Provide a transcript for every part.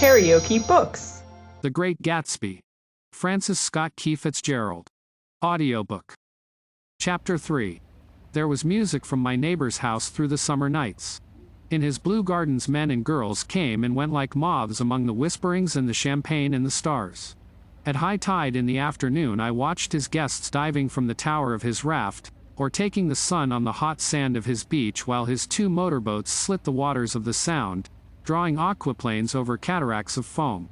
KaraokeBooks. The Great Gatsby. Francis Scott Key Fitzgerald. Audiobook. Chapter 3. There was music from my neighbor's house through the summer nights. In his blue gardens men and girls came and went like moths among the whisperings and the champagne and the stars. At high tide in the afternoon I watched his guests diving from the tower of his raft, or taking the sun on the hot sand of his beach while his two motorboats slit the waters of the Sound, drawing aquaplanes over cataracts of foam.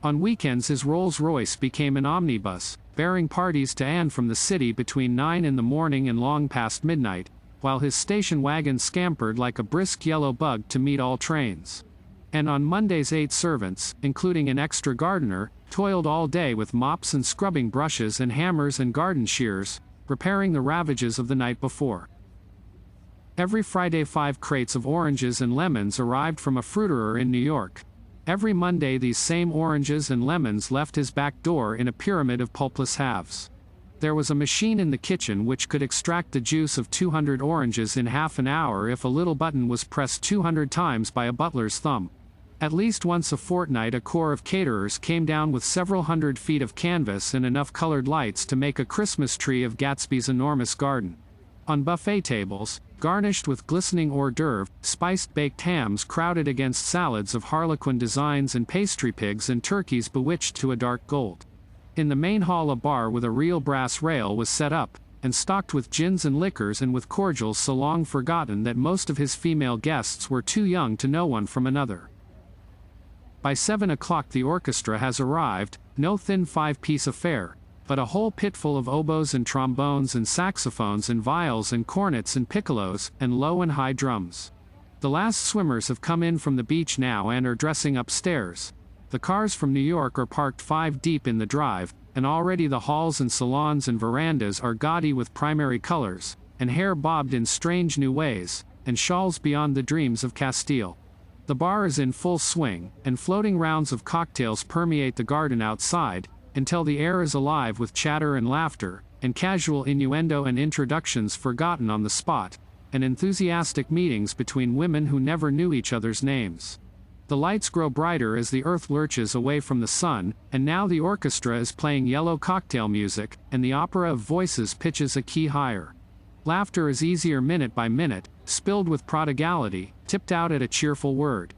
On weekends his Rolls-Royce became an omnibus, bearing parties to and from the city between 9 in the morning and long past midnight, while his station wagon scampered like a brisk yellow bug to meet all trains. And on Mondays 8 servants, including an extra gardener, toiled all day with mops and scrubbing brushes and hammers and garden shears, repairing the ravages of the night before. Every Friday 5 crates of oranges and lemons arrived from a fruiterer in New York. Every Monday these same oranges and lemons left his back door in a pyramid of pulpless halves. There was a machine in the kitchen which could extract the juice of 200 oranges in half an hour if a little button was pressed 200 times by a butler's thumb. At least once a fortnight a corps of caterers came down with several hundred feet of canvas and enough colored lights to make a Christmas tree of Gatsby's enormous garden. On buffet tables, garnished with glistening hors d'oeuvre, spiced baked hams crowded against salads of harlequin designs and pastry pigs and turkeys bewitched to a dark gold. In the main hall a bar with a real brass rail was set up, and stocked with gins and liquors and with cordials so long forgotten that most of his female guests were too young to know one from another. By 7 o'clock the orchestra has arrived, no thin 5-piece affair, but a whole pitful of oboes and trombones and saxophones and viols and cornets and piccolos, and low and high drums. The last swimmers have come in from the beach now and are dressing upstairs. The cars from New York are parked 5 deep in the drive, and already the halls and salons and verandas are gaudy with primary colors, and hair bobbed in strange new ways, and shawls beyond the dreams of Castile. The bar is in full swing, and floating rounds of cocktails permeate the garden outside, until the air is alive with chatter and laughter, and casual innuendo and introductions forgotten on the spot, and enthusiastic meetings between women who never knew each other's names. The lights grow brighter as the earth lurches away from the sun, and now the orchestra is playing yellow cocktail music, and the opera of voices pitches a key higher. Laughter is easier minute by minute, spilled with prodigality, tipped out at a cheerful word.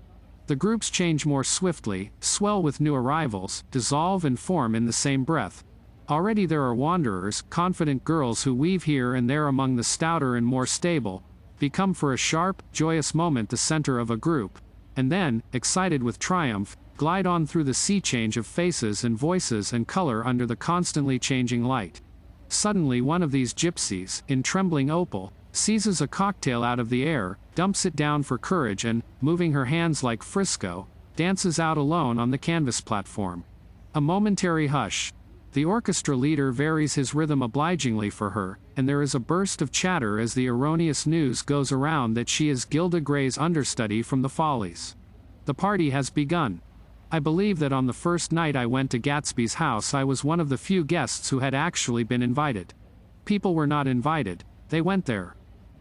The groups change more swiftly, swell with new arrivals, dissolve and form in the same breath. Already there are wanderers, confident girls who weave here and there among the stouter and more stable, become for a sharp, joyous moment the center of a group, and then, excited with triumph, glide on through the sea change of faces and voices and color under the constantly changing light. Suddenly one of these gypsies, in trembling opal, seizes a cocktail out of the air, dumps it down for courage and, moving her hands like Frisco, dances out alone on the canvas platform. A momentary hush. The orchestra leader varies his rhythm obligingly for her, and there is a burst of chatter as the erroneous news goes around that she is Gilda Gray's understudy from the Follies. The party has begun. I believe that on the first night I went to Gatsby's house I was one of the few guests who had actually been invited. People were not invited, they went there.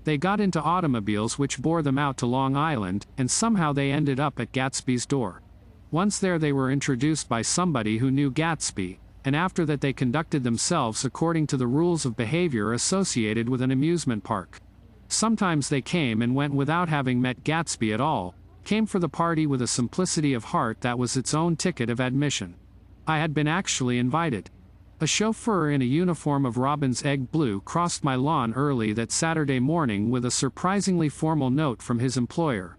They got into automobiles which bore them out to Long Island, and somehow they ended up at Gatsby's door. Once there they were introduced by somebody who knew Gatsby, and after that they conducted themselves according to the rules of behavior associated with an amusement park. Sometimes they came and went without having met Gatsby at all, came for the party with a simplicity of heart that was its own ticket of admission. I had been actually invited. A chauffeur in a uniform of robin's egg blue crossed my lawn early that Saturday morning with a surprisingly formal note from his employer.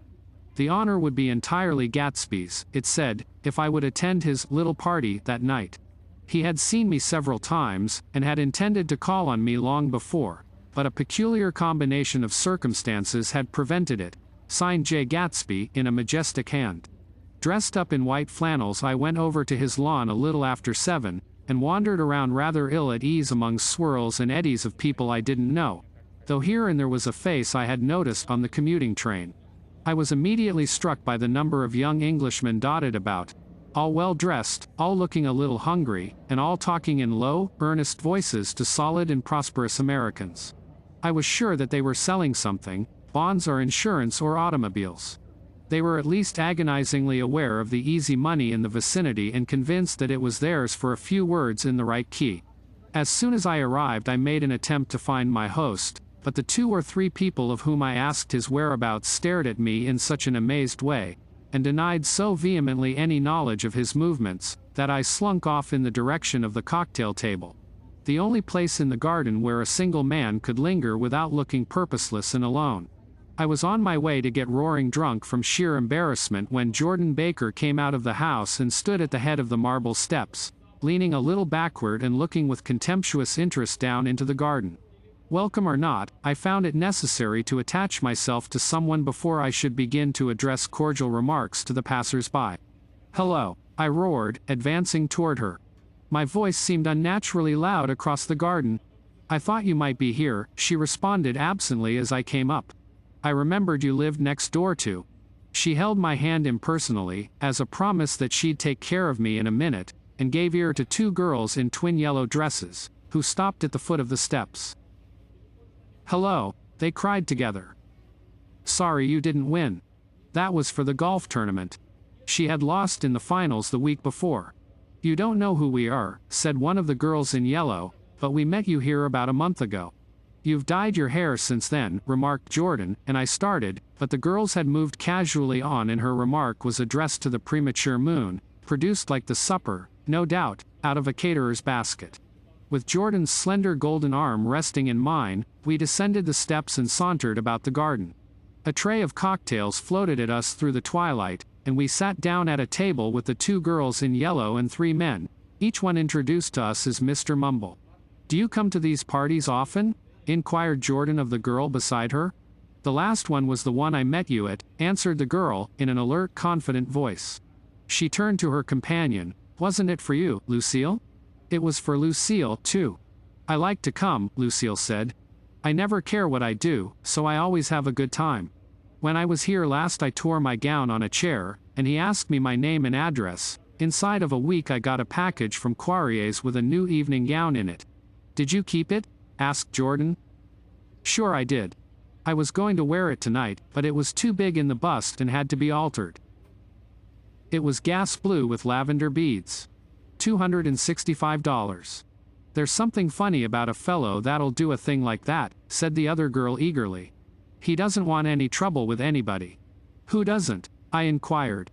The honor would be entirely Gatsby's, it said, if I would attend his little party that night. He had seen me several times, and had intended to call on me long before, but a peculiar combination of circumstances had prevented it. Signed J. Gatsby, in a majestic hand. Dressed up in white flannels I went over to his lawn a little after 7, and wandered around rather ill at ease among swirls and eddies of people I didn't know, though here and there was a face I had noticed on the commuting train. I was immediately struck by the number of young Englishmen dotted about, all well dressed, all looking a little hungry, and all talking in low, earnest voices to solid and prosperous Americans. I was sure that they were selling something, bonds or insurance or automobiles. They were at least agonizingly aware of the easy money in the vicinity and convinced that it was theirs for a few words in the right key. As soon as I arrived, I made an attempt to find my host, but the 2 or 3 people of whom I asked his whereabouts stared at me in such an amazed way, and denied so vehemently any knowledge of his movements, that I slunk off in the direction of the cocktail table. The only place in the garden where a single man could linger without looking purposeless and alone. I was on my way to get roaring drunk from sheer embarrassment when Jordan Baker came out of the house and stood at the head of the marble steps, leaning a little backward and looking with contemptuous interest down into the garden. Welcome or not, I found it necessary to attach myself to someone before I should begin to address cordial remarks to the passers-by. "Hello," I roared, advancing toward her. My voice seemed unnaturally loud across the garden. "I thought you might be here," she responded absently as I came up. "I remembered you lived next door to." She held my hand impersonally, as a promise that she'd take care of me in a minute, and gave ear to 2 girls in twin yellow dresses, who stopped at the foot of the steps. "Hello," they cried together. "Sorry you didn't win." That was for the golf tournament. She had lost in the finals the week before. "You don't know who we are," said one of the girls in yellow, "but we met you here about a month ago." "You've dyed your hair since then," remarked Jordan, and I started, but the girls had moved casually on and her remark was addressed to the premature moon, produced like the supper, no doubt, out of a caterer's basket. With Jordan's slender golden arm resting in mine, we descended the steps and sauntered about the garden. A tray of cocktails floated at us through the twilight, and we sat down at a table with the 2 girls in yellow and 3 men, each one introduced to us as Mr. Mumble. "Do you come to these parties often?" inquired Jordan of the girl beside her. "The last one was the one I met you at," answered the girl, in an alert, confident voice. She turned to her companion. "Wasn't it for you, Lucille?" "It was for Lucille, too." "I like to come," Lucille said. "I never care what I do, so I always have a good time. When I was here last I tore my gown on a chair, and he asked me my name and address. Inside of a week I got a package from Quarrier's with a new evening gown in it." "Did you keep it?" asked Jordan. "Sure I did. I was going to wear it tonight, but it was too big in the bust and had to be altered. It was gas blue with lavender beads. $265. "There's something funny about a fellow that'll do a thing like that," said the other girl eagerly. "He doesn't want any trouble with anybody." "Who doesn't?" I inquired.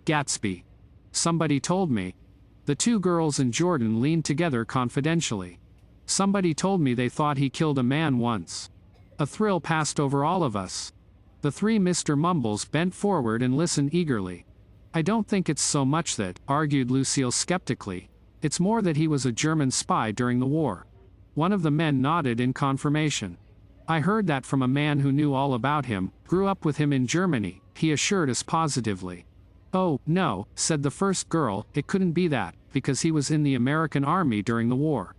"Gatsby. Somebody told me." The 2 girls and Jordan leaned together confidentially. "Somebody told me they thought he killed a man once." A thrill passed over all of us. The 3 Mr. Mumbles bent forward and listened eagerly. "I don't think it's so much that," argued Lucille skeptically. "It's more that he was a German spy during the war." One of the men nodded in confirmation. "I heard that from a man who knew all about him, grew up with him in Germany," he assured us positively. "Oh, no," said the first girl, "it couldn't be that, because he was in the American Army during the war."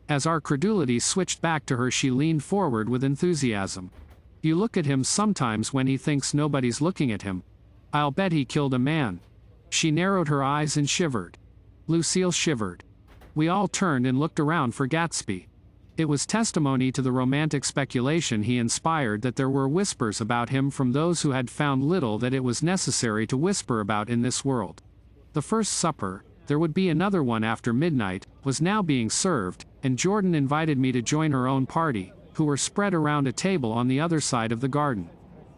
As our credulity switched back to her, she leaned forward with enthusiasm. "You look at him sometimes when he thinks nobody's looking at him. I'll bet he killed a man." She narrowed her eyes and shivered. Lucille shivered. We all turned and looked around for Gatsby. It was testimony to the romantic speculation he inspired that there were whispers about him from those who had found little that it was necessary to whisper about in this world. The first supper, there would be another one after midnight, was now being served, and Jordan invited me to join her own party, who were spread around a table on the other side of the garden.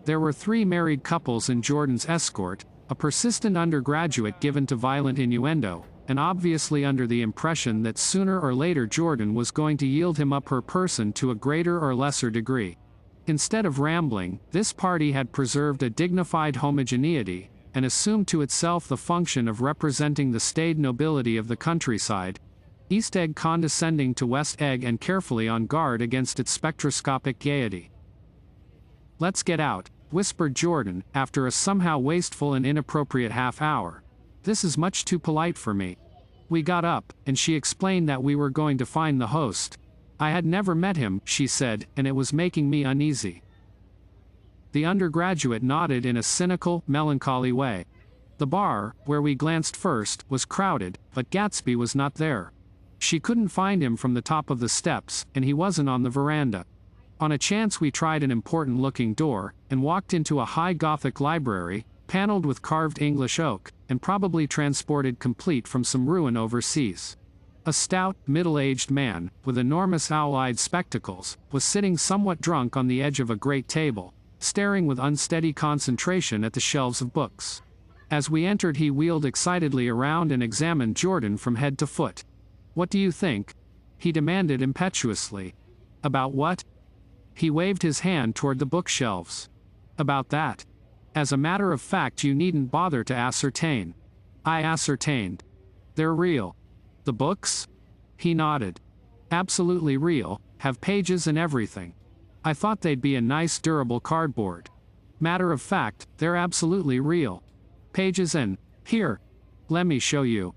There were 3 married couples and Jordan's escort, a persistent undergraduate given to violent innuendo, and obviously under the impression that sooner or later Jordan was going to yield him up her person to a greater or lesser degree. Instead of rambling, this party had preserved a dignified homogeneity, and assumed to itself the function of representing the staid nobility of the countryside, East Egg condescending to West Egg and carefully on guard against its spectroscopic gaiety. "Let's get out," whispered Jordan, after a somehow wasteful and inappropriate half-hour. "This is much too polite for me." We got up, and she explained that we were going to find the host. I had never met him, she said, and it was making me uneasy. The undergraduate nodded in a cynical, melancholy way. The bar, where we glanced first, was crowded, but Gatsby was not there. She couldn't find him from the top of the steps, and he wasn't on the veranda. On a chance we tried an important-looking door, and walked into a high Gothic library, paneled with carved English oak, and probably transported complete from some ruin overseas. A stout, middle-aged man, with enormous owl-eyed spectacles, was sitting somewhat drunk on the edge of a great table, staring with unsteady concentration at the shelves of books. As we entered, he wheeled excitedly around and examined Jordan from head to foot. "What do you think?" he demanded impetuously. "About what?" He waved his hand toward the bookshelves. "About that. As a matter of fact, you needn't bother to ascertain." I ascertained. "They're real." "The books?" He nodded. "Absolutely real, have pages and everything. I thought they'd be a nice durable cardboard. Matter of fact, they're absolutely real. Pages and, here. Let me show you."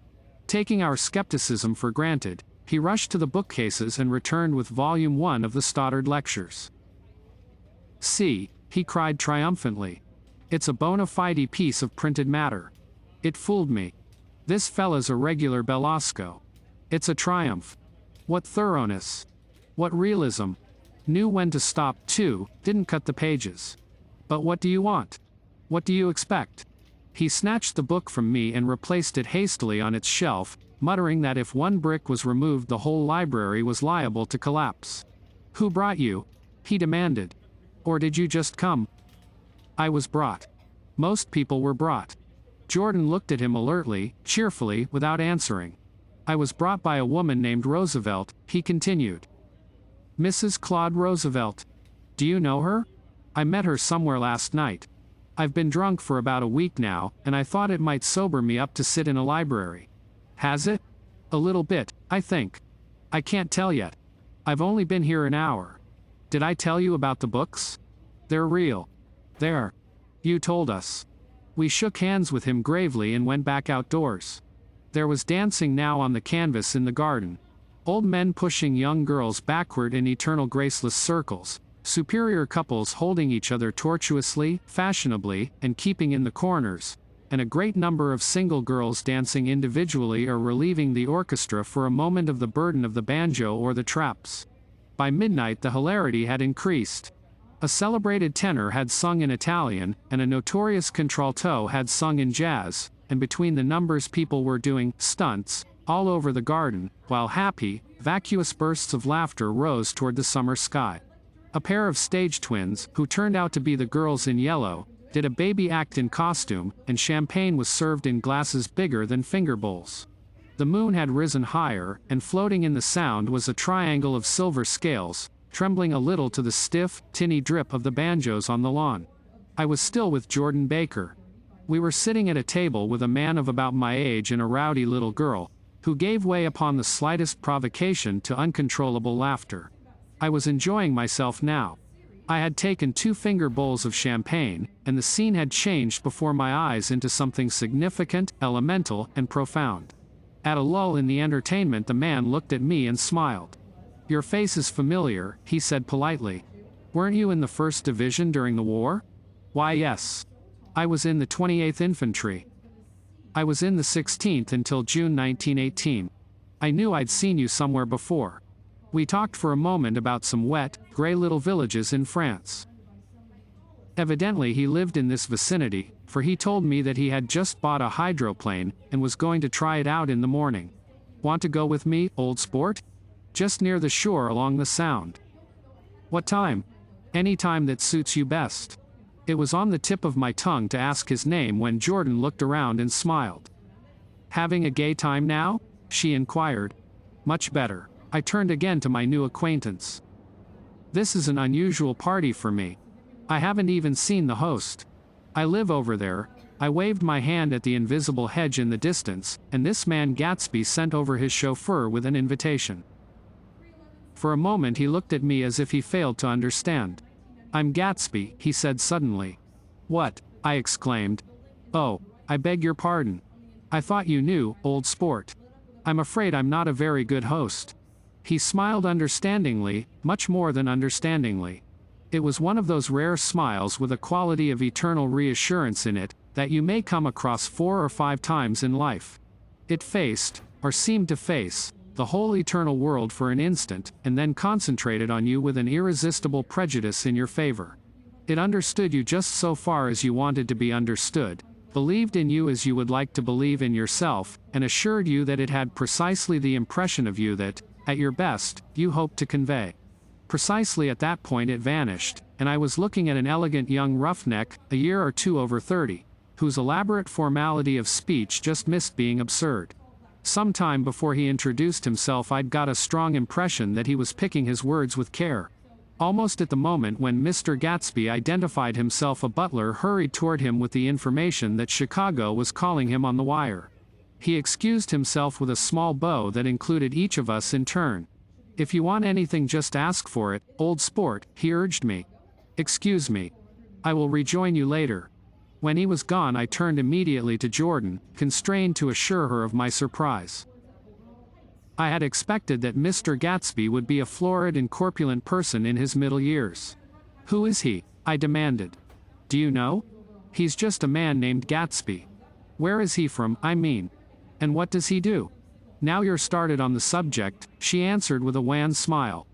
Taking our skepticism for granted, he rushed to the bookcases and returned with Volume 1 of the Stoddard Lectures. "See," he cried triumphantly. "It's a bona fide piece of printed matter. It fooled me. This fella's a regular Belasco. It's a triumph. What thoroughness. What realism. Knew when to stop, too, didn't cut the pages. But what do you want? What do you expect?" He snatched the book from me and replaced it hastily on its shelf, muttering that if one brick was removed, the whole library was liable to collapse. "Who brought you?" he demanded. "Or did you just come?" "I was brought. Most people were brought." Jordan looked at him alertly, cheerfully, without answering. "I was brought by a woman named Roosevelt," he continued. "Mrs. Claude Roosevelt. Do you know her? I met her somewhere last night. I've been drunk for about a week now, and I thought it might sober me up to sit in a library." "Has it?" "A little bit, I think. I can't tell yet. I've only been here an hour. Did I tell you about the books? They're real. There. You told us." We shook hands with him gravely and went back outdoors. There was dancing now on the canvas in the garden. Old men pushing young girls backward in eternal graceless circles, superior couples holding each other tortuously, fashionably, and keeping in the corners, and a great number of single girls dancing individually or relieving the orchestra for a moment of the burden of the banjo or the traps. By midnight the hilarity had increased. A celebrated tenor had sung in Italian, and a notorious contralto had sung in jazz, and between the numbers people were doing stunts all over the garden, while happy, vacuous bursts of laughter rose toward the summer sky. A pair of stage twins, who turned out to be the girls in yellow, did a baby act in costume, and champagne was served in glasses bigger than finger bowls. The moon had risen higher, and floating in the sound was a triangle of silver scales, trembling a little to the stiff, tinny drip of the banjos on the lawn. I was still with Jordan Baker. We were sitting at a table with a man of about my age and a rowdy little girl, who gave way upon the slightest provocation to uncontrollable laughter. I was enjoying myself now. I had taken 2 finger bowls of champagne, and the scene had changed before my eyes into something significant, elemental, and profound. At a lull in the entertainment, the man looked at me and smiled. "Your face is familiar," he said politely. "Weren't you in the 1st Division during the war?" "Why, yes. I was in the 28th Infantry. I was in the 16th until June 1918. I knew I'd seen you somewhere before." We talked for a moment about some wet, gray little villages in France. Evidently he lived in this vicinity, for he told me that he had just bought a hydroplane and was going to try it out in the morning. "Want to go with me, old sport? Just near the shore along the Sound." "What time?" "Any time that suits you best." It was on the tip of my tongue to ask his name when Jordan looked around and smiled. "Having a gay time now?" she inquired. "Much better." I turned again to my new acquaintance. "This is an unusual party for me. I haven't even seen the host. I live over there." I waved my hand at the invisible hedge in the distance, and this man Gatsby sent over his chauffeur with an invitation. For a moment he looked at me as if he failed to understand. "I'm Gatsby," he said suddenly. "What?" I exclaimed. "Oh, I beg your pardon. I thought you knew, old sport. I'm afraid I'm not a very good host." He smiled understandingly, much more than understandingly. It was one of those rare smiles with a quality of eternal reassurance in it, that you may come across 4 or 5 times in life. It faced, or seemed to face, the whole eternal world for an instant, and then concentrated on you with an irresistible prejudice in your favor. It understood you just so far as you wanted to be understood, believed in you as you would like to believe in yourself, and assured you that it had precisely the impression of you that, at your best, you hoped to convey. Precisely at that point it vanished, and I was looking at an elegant young roughneck, a year or two over 30, whose elaborate formality of speech just missed being absurd. Some time before he introduced himself I'd got a strong impression that he was picking his words with care. Almost at the moment when Mr. Gatsby identified himself, a butler hurried toward him with the information that Chicago was calling him on the wire. He excused himself with a small bow that included each of us in turn. "If you want anything just ask for it, old sport," he urged me. "Excuse me. I will rejoin you later." When he was gone I turned immediately to Jordan, constrained to assure her of my surprise. I had expected that Mr. Gatsby would be a florid and corpulent person in his middle years. "Who is he?" I demanded. "Do you know? He's just a man named Gatsby." "Where is he from, I mean? And what does he do?" "Now you're started on the subject," she answered with a wan smile.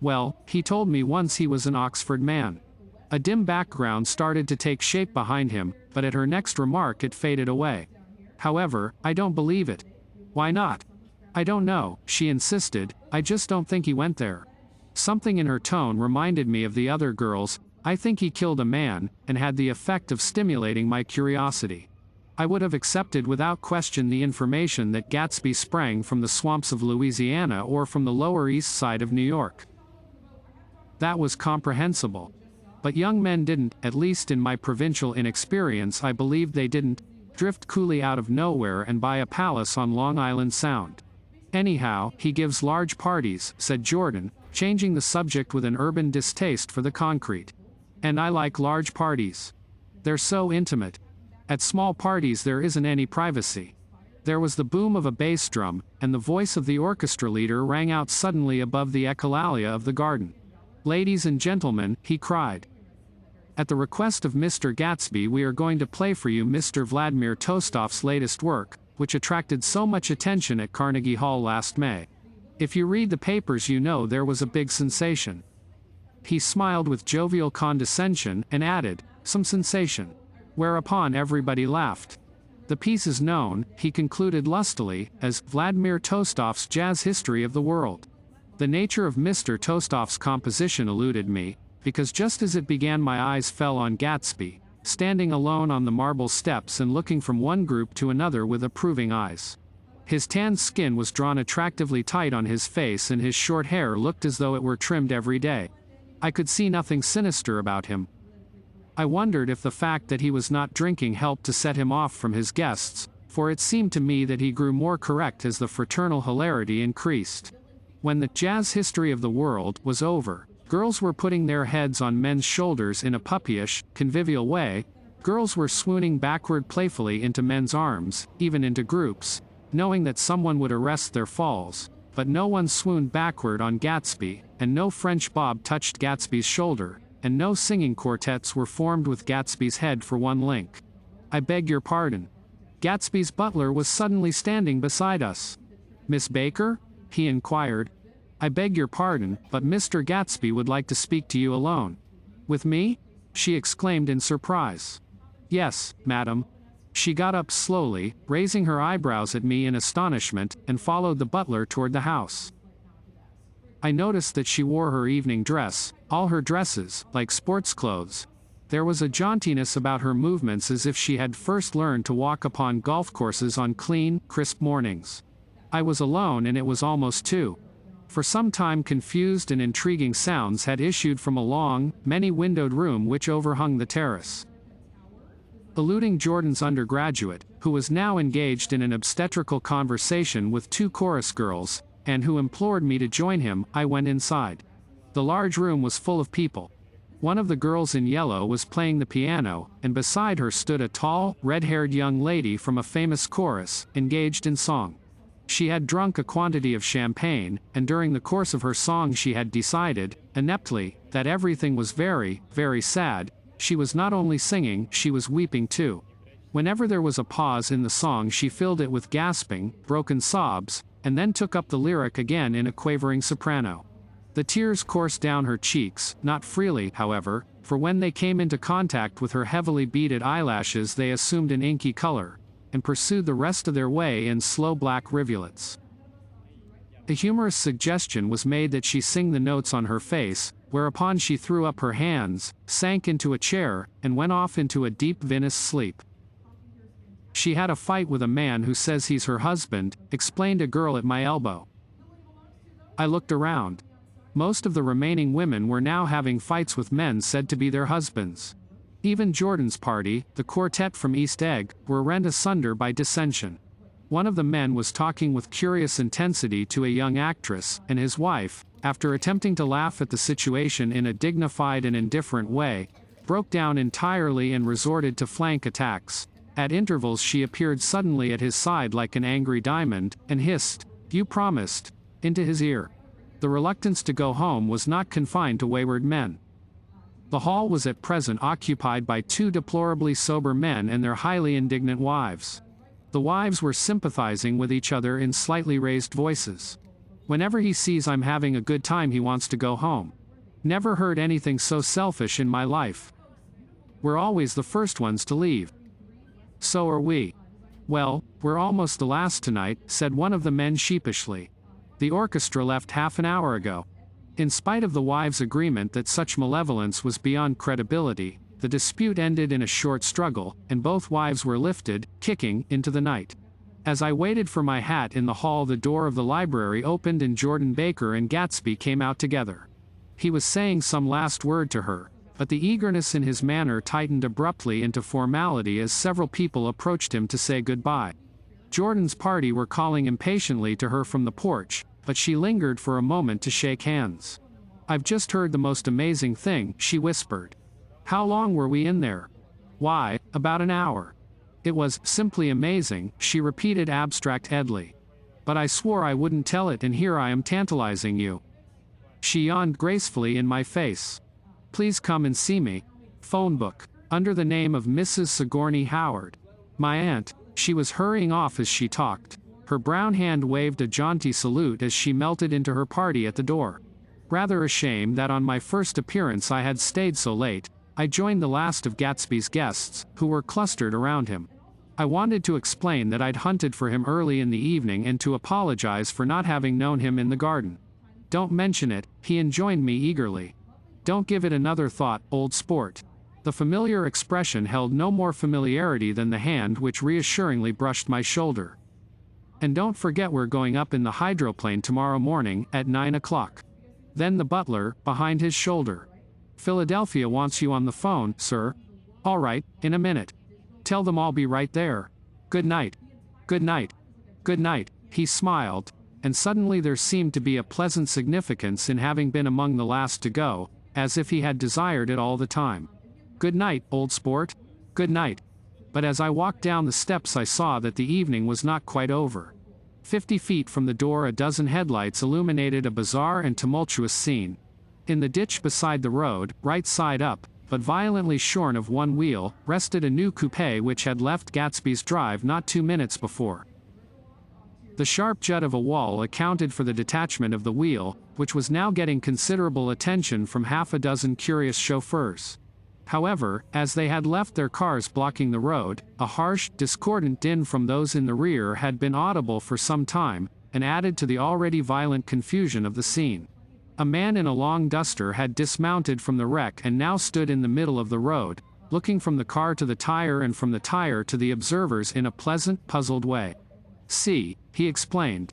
"Well, he told me once he was an Oxford man." A dim background started to take shape behind him, but at her next remark it faded away. "However, I don't believe it." "Why not?" "I don't know," she insisted, "I just don't think he went there." Something in her tone reminded me of the other girls. I think he killed a man, and had the effect of stimulating my curiosity. I would have accepted without question the information that Gatsby sprang from the swamps of Louisiana or from the Lower East Side of New York. That was comprehensible. But young men didn't, at least in my provincial inexperience I believed they didn't, drift coolly out of nowhere and buy a palace on Long Island Sound. "Anyhow, he gives large parties," said Jordan, changing the subject with an urban distaste for the concrete. "And I like large parties. They're so intimate. At small parties there isn't any privacy." There was the boom of a bass drum, and the voice of the orchestra leader rang out suddenly above the echolalia of the garden. "Ladies and gentlemen," he cried. "At the request of Mr. Gatsby we are going to play for you Mr. Vladimir Tostof's latest work, which attracted so much attention at Carnegie Hall last May. If you read the papers you know there was a big sensation." He smiled with jovial condescension, and added, "Some sensation." Whereupon everybody laughed. "The piece is known," he concluded lustily, "as Vladimir Tostof's Jazz History of the World." The nature of Mr. Tostof's composition eluded me, because just as it began my eyes fell on Gatsby, standing alone on the marble steps and looking from one group to another with approving eyes. His tanned skin was drawn attractively tight on his face and his short hair looked as though it were trimmed every day. I could see nothing sinister about him. I wondered if the fact that he was not drinking helped to set him off from his guests, for it seemed to me that he grew more correct as the fraternal hilarity increased. When the Jazz History of the World was over, girls were putting their heads on men's shoulders in a puppyish, convivial way. Girls were swooning backward playfully into men's arms, even into groups, knowing that someone would arrest their falls. But no one swooned backward on Gatsby, and no French bob touched Gatsby's shoulder, and no singing quartets were formed with Gatsby's head for one link. "I beg your pardon." Gatsby's butler was suddenly standing beside us. "Miss Baker?" he inquired. "I beg your pardon, but Mr. Gatsby would like to speak to you alone." "With me?" she exclaimed in surprise. "Yes, madam." She got up slowly, raising her eyebrows at me in astonishment, and followed the butler toward the house. I noticed that she wore her evening dress, all her dresses, like sports clothes. There was a jauntiness about her movements as if she had first learned to walk upon golf courses on clean, crisp mornings. I was alone and it was almost 2. For some time confused and intriguing sounds had issued from a long, many-windowed room which overhung the terrace. Eluding Jordan's undergraduate, who was now engaged in an obstetrical conversation with 2 chorus girls, and who implored me to join him, I went inside. The large room was full of people. One of the girls in yellow was playing the piano, and beside her stood a tall, red-haired young lady from a famous chorus, engaged in song. She had drunk a quantity of champagne, and during the course of her song she had decided, ineptly, that everything was very, very sad. She was not only singing, she was weeping too. Whenever there was a pause in the song she filled it with gasping, broken sobs, and then took up the lyric again in a quavering soprano. The tears coursed down her cheeks, not freely, however, for when they came into contact with her heavily beaded eyelashes they assumed an inky color, and pursued the rest of their way in slow black rivulets. A humorous suggestion was made that she sing the notes on her face, whereupon she threw up her hands, sank into a chair, and went off into a deep vinous sleep. She had a fight with a man who says he's her husband, explained a girl at my elbow. I looked around. Most of the remaining women were now having fights with men said to be their husbands. Even Jordan's party, the quartet from East Egg, were rent asunder by dissension. One of the men was talking with curious intensity to a young actress, and his wife, after attempting to laugh at the situation in a dignified and indifferent way, broke down entirely and resorted to flank attacks. At intervals she appeared suddenly at his side like an angry diamond, and hissed, "You promised," into his ear. The reluctance to go home was not confined to wayward men. The hall was at present occupied by two deplorably sober men and their highly indignant wives. The wives were sympathizing with each other in slightly raised voices. "Whenever he sees I'm having a good time he wants to go home. Never heard anything so selfish in my life. We're always the first ones to leave." "So are we." "Well, we're almost the last tonight," said one of the men sheepishly. "The orchestra left half an hour ago." In spite of the wives' agreement that such malevolence was beyond credibility, the dispute ended in a short struggle, and both wives were lifted, kicking, into the night. As I waited for my hat in the hall the door of the library opened and Jordan Baker and Gatsby came out together. He was saying some last word to her, but the eagerness in his manner tightened abruptly into formality as several people approached him to say goodbye. Jordan's party were calling impatiently to her from the porch, but she lingered for a moment to shake hands. "I've just heard the most amazing thing," she whispered. "How long were we in there?" "Why, about an hour. It was simply amazing," she repeated abstractedly. "But I swore I wouldn't tell it and here I am tantalizing you." She yawned gracefully in my face. "Please come and see me. Phone book. Under the name of Mrs. Sigourney Howard. My aunt." She was hurrying off as she talked. Her brown hand waved a jaunty salute as she melted into her party at the door. Rather ashamed that on my first appearance I had stayed so late, I joined the last of Gatsby's guests, who were clustered around him. I wanted to explain that I'd hunted for him early in the evening and to apologize for not having known him in the garden. "Don't mention it," he enjoined me eagerly. "Don't give it another thought, old sport." The familiar expression held no more familiarity than the hand which reassuringly brushed my shoulder. "And don't forget we're going up in the hydroplane tomorrow morning, at 9 o'clock. Then the butler, behind his shoulder. "Philadelphia wants you on the phone, sir." "All right, in a minute. Tell them I'll be right there. Good night. Good night. Good night." He smiled, and suddenly there seemed to be a pleasant significance in having been among the last to go, as if he had desired it all the time. "Good night, old sport. Good night." But as I walked down the steps I saw that the evening was not quite over. 50 feet from the door a dozen headlights illuminated a bizarre and tumultuous scene. In the ditch beside the road, right side up, but violently shorn of one wheel, rested a new coupe which had left Gatsby's drive not 2 minutes before. The sharp jut of a wall accounted for the detachment of the wheel, which was now getting considerable attention from half a dozen curious chauffeurs. However, as they had left their cars blocking the road, a harsh, discordant din from those in the rear had been audible for some time, and added to the already violent confusion of the scene. A man in a long duster had dismounted from the wreck and now stood in the middle of the road, looking from the car to the tire and from the tire to the observers in a pleasant, puzzled way. "See," he explained.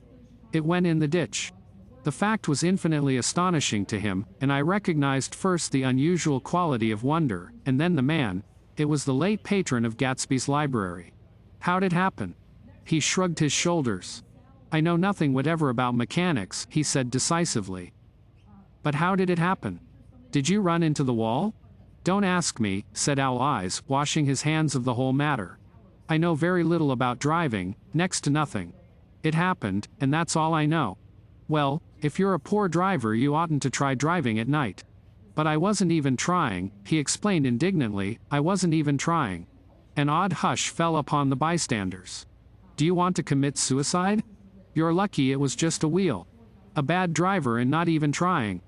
"It went in the ditch." The fact was infinitely astonishing to him, and I recognized first the unusual quality of wonder, and then the man. It was the late patron of Gatsby's library. "How'd it happen?" He shrugged his shoulders. "I know nothing whatever about mechanics," he said decisively. "But how did it happen? Did you run into the wall?" "Don't ask me," said Owl Eyes, washing his hands of the whole matter. "I know very little about driving, next to nothing. It happened, and that's all I know." "Well, if you're a poor driver you oughtn't to try driving at night." "But I wasn't even trying," he explained indignantly, "I wasn't even trying." An odd hush fell upon the bystanders. "Do you want to commit suicide? You're lucky it was just a wheel. A bad driver and not even trying."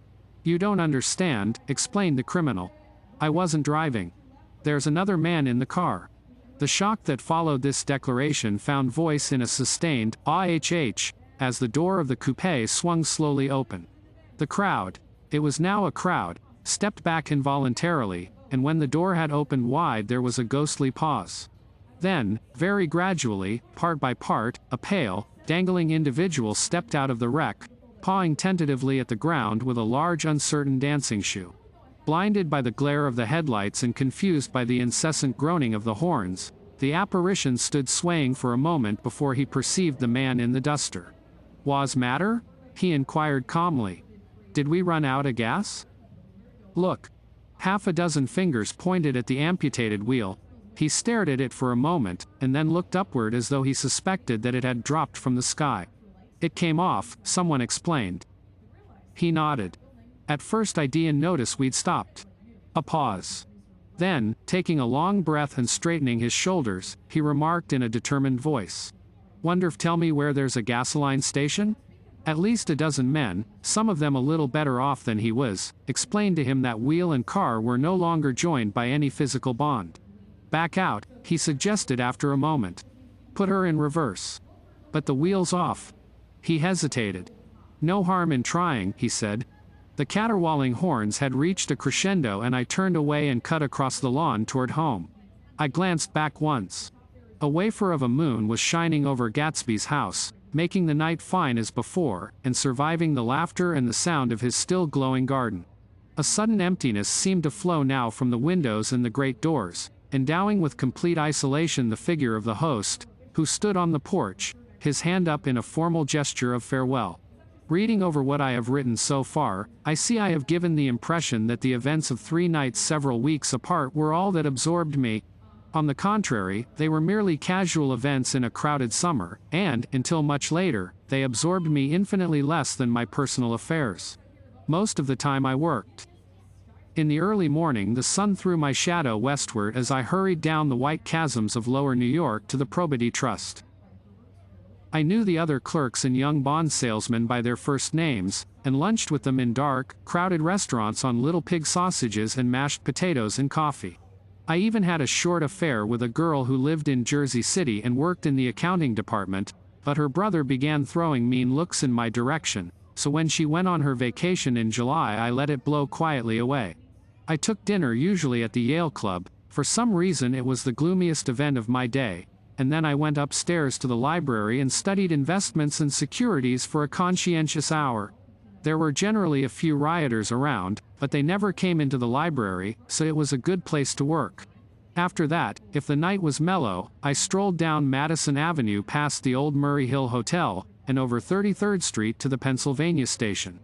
"You don't understand," explained the criminal. "I wasn't driving. There's another man in the car." The shock that followed this declaration found voice in a sustained "ah-h-h" as the door of the coupe swung slowly open. The crowd, it was now a crowd, stepped back involuntarily, and when the door had opened wide there was a ghostly pause. Then, very gradually, part by part, a pale, dangling individual stepped out of the wreck, pawing tentatively at the ground with a large uncertain dancing shoe. Blinded by the glare of the headlights and confused by the incessant groaning of the horns, the apparition stood swaying for a moment before he perceived the man in the duster. "Wha's matter?" he inquired calmly. "Did we run out of gas?" "Look." Half a dozen fingers pointed at the amputated wheel. He stared at it for a moment, and then looked upward as though he suspected that it had dropped from the sky. "It came off," someone explained. He nodded. "At first I didn't notice we'd stopped." A pause. Then, taking a long breath and straightening his shoulders, he remarked in a determined voice, "Wonder if tell me where there's a gasoline station?" At least a dozen men, some of them a little better off than he was, explained to him that wheel and car were no longer joined by any physical bond. "Back out," he suggested after a moment. "Put her in reverse." "But the wheel's off." He hesitated. "No harm in trying," he said. The caterwauling horns had reached a crescendo and I turned away and cut across the lawn toward home. I glanced back once. A wafer of a moon was shining over Gatsby's house, making the night fine as before, and surviving the laughter and the sound of his still glowing garden. A sudden emptiness seemed to flow now from the windows and the great doors, endowing with complete isolation the figure of the host, who stood on the porch, his hand up in a formal gesture of farewell. Reading over what I have written so far, I see I have given the impression that the events of 3 nights several weeks apart were all that absorbed me. On the contrary, they were merely casual events in a crowded summer, and, until much later, they absorbed me infinitely less than my personal affairs. Most of the time I worked. In the early morning the sun threw my shadow westward as I hurried down the white chasms of lower New York to the Probity Trust. I knew the other clerks and young bond salesmen by their first names, and lunched with them in dark, crowded restaurants on little pig sausages and mashed potatoes and coffee. I even had a short affair with a girl who lived in Jersey City and worked in the accounting department, but her brother began throwing mean looks in my direction, so when she went on her vacation in July I let it blow quietly away. I took dinner usually at the Yale Club, for some reason it was the gloomiest event of my day, and then I went upstairs to the library and studied investments and securities for a conscientious hour. There were generally a few rioters around, but they never came into the library, so it was a good place to work. After that, if the night was mellow, I strolled down Madison Avenue past the old Murray Hill Hotel, and over 33rd Street to the Pennsylvania Station.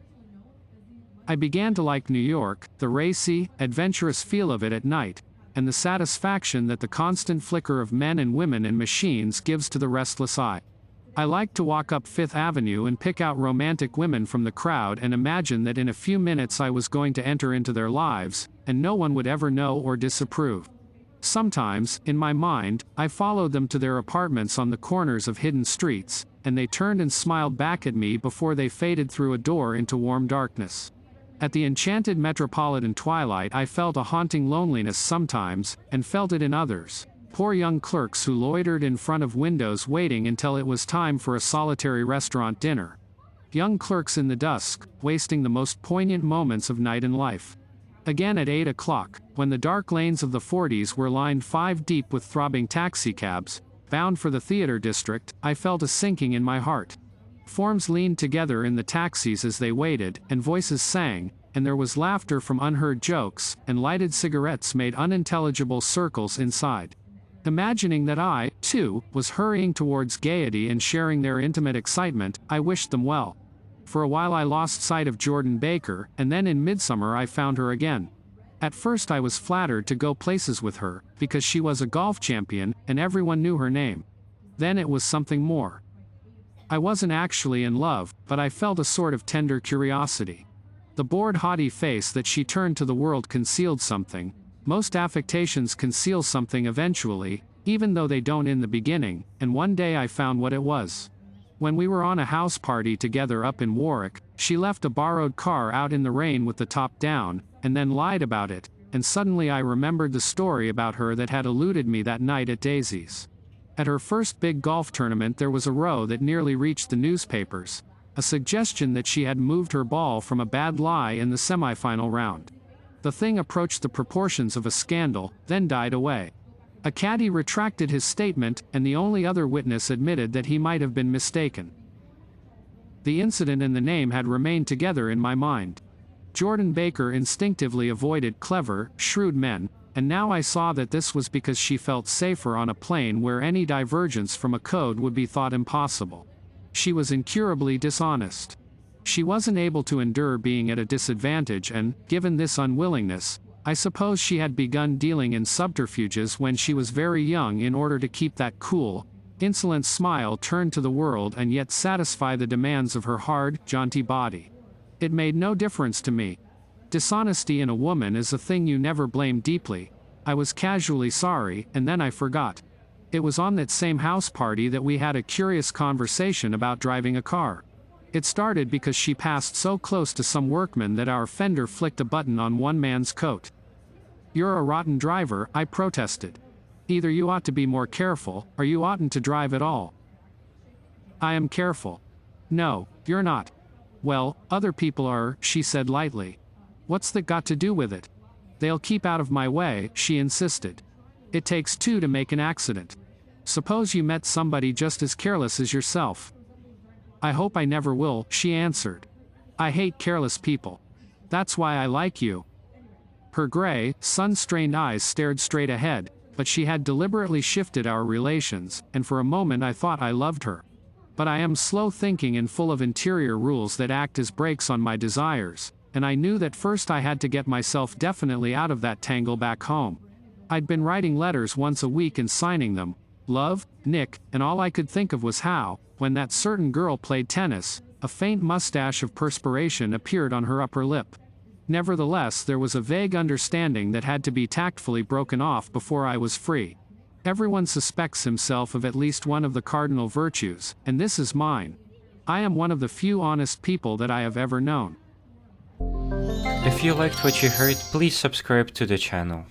I began to like New York, the racy, adventurous feel of it at night, and the satisfaction that the constant flicker of men and women and machines gives to the restless eye. I liked to walk up Fifth Avenue and pick out romantic women from the crowd and imagine that in a few minutes I was going to enter into their lives, and no one would ever know or disapprove. Sometimes, in my mind, I followed them to their apartments on the corners of hidden streets, and they turned and smiled back at me before they faded through a door into warm darkness. At the enchanted metropolitan twilight I felt a haunting loneliness sometimes, and felt it in others. Poor young clerks who loitered in front of windows waiting until it was time for a solitary restaurant dinner. Young clerks in the dusk, wasting the most poignant moments of night and life. Again at 8 o'clock, when the dark lanes of the 40s were lined 5 deep with throbbing taxicabs, bound for the theater district, I felt a sinking in my heart. Forms leaned together in the taxis as they waited, and voices sang, and there was laughter from unheard jokes, and lighted cigarettes made unintelligible circles inside. Imagining that I, too, was hurrying towards gaiety and sharing their intimate excitement, I wished them well. For a while I lost sight of Jordan Baker, and then in midsummer I found her again. At first I was flattered to go places with her, because she was a golf champion, and everyone knew her name. Then it was something more. I wasn't actually in love, but I felt a sort of tender curiosity. The bored, haughty face that she turned to the world concealed something. Most affectations conceal something eventually, even though they don't in the beginning, and one day I found what it was. When we were on a house party together up in Warwick, she left a borrowed car out in the rain with the top down, and then lied about it, and suddenly I remembered the story about her that had eluded me that night at Daisy's. At her first big golf tournament there was a row that nearly reached the newspapers, a suggestion that she had moved her ball from a bad lie in the semifinal round. The thing approached the proportions of a scandal, then died away. A caddy retracted his statement, and the only other witness admitted that he might have been mistaken. The incident and the name had remained together in my mind. Jordan Baker instinctively avoided clever, shrewd men, and now I saw that this was because she felt safer on a plane where any divergence from a code would be thought impossible. She was incurably dishonest. She wasn't able to endure being at a disadvantage, and, given this unwillingness, I suppose she had begun dealing in subterfuges when she was very young in order to keep that cool, insolent smile turned to the world and yet satisfy the demands of her hard, jaunty body. It made no difference to me. Dishonesty in a woman is a thing you never blame deeply. I was casually sorry, and then I forgot. It was on that same house party that we had a curious conversation about driving a car. It started because she passed so close to some workman that our fender flicked a button on one man's coat. "You're a rotten driver," I protested. "Either you ought to be more careful, or you oughtn't to drive at all." "I am careful." "No, you're not." "Well, other people are," she said lightly. "What's that got to do with it?" "They'll keep out of my way," she insisted. "It takes two to make an accident. Suppose you met somebody just as careless as yourself." "I hope I never will," she answered. "I hate careless people. That's why I like you." Her gray, sun-strained eyes stared straight ahead, but she had deliberately shifted our relations, and for a moment I thought I loved her. But I am slow-thinking and full of interior rules that act as brakes on my desires, and I knew that first I had to get myself definitely out of that tangle back home. I'd been writing letters once a week and signing them, "Love, Nick," and all I could think of was how, when that certain girl played tennis, a faint mustache of perspiration appeared on her upper lip. Nevertheless, there was a vague understanding that had to be tactfully broken off before I was free. Everyone suspects himself of at least one of the cardinal virtues, and this is mine. I am one of the few honest people that I have ever known. If you liked what you heard, please subscribe to the channel.